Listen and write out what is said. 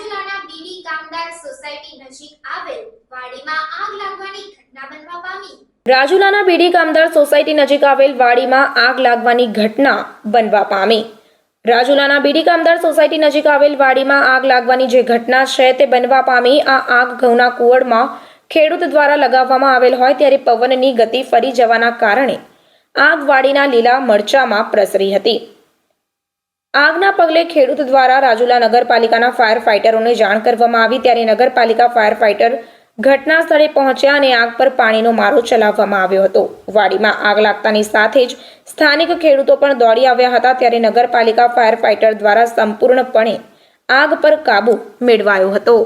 રાજુલાના બીડી કામદાર સોસાયટી નજીક આવેલ વાડીમાં આગ લાગવાની ઘટના બનવા પામી. રાજુલાના બીડી કામદાર સોસાયટી નજીક આવેલ વાડીમાં આગ લાગવાની ઘટના બનવા પામી. રાજુલાના બીડી કામદાર સોસાયટી નજીક આવેલ વાડીમાં આગ લાગવાની જે ઘટના છે તે બનવા પામી. આ આગ ઘઉંના કુવડમાં ખેડૂત દ્વારા લગાવવામાં આવેલ હોય ત્યારે પવનની ગતિ ફરી જવાના કારણે આગ વાડીના લીલા મરચામાં પ્રસરી હતી. આગના પગલે ખેડૂત દ્વારા રાજુલા નગરપાલિકાના ફાયર ફાઇટરોને જાણ કરવામાં આવી ત્યારે નગરપાલિકા ફાયર ફાઇટર ઘટના સ્થળે પહોંચ્યા અને આગ પર પાણીનો મારો ચલાવવામાં આવ્યો હતો. વાડીમાં આગ લાગતાની સાથે જ સ્થાનિક ખેડૂતો પણ દોડી આવ્યા હતા ત્યારે નગરપાલિકા ફાયર ફાઇટર દ્વારા સંપૂર્ણપણે આગ પર કાબૂ મેળવાયો હતો.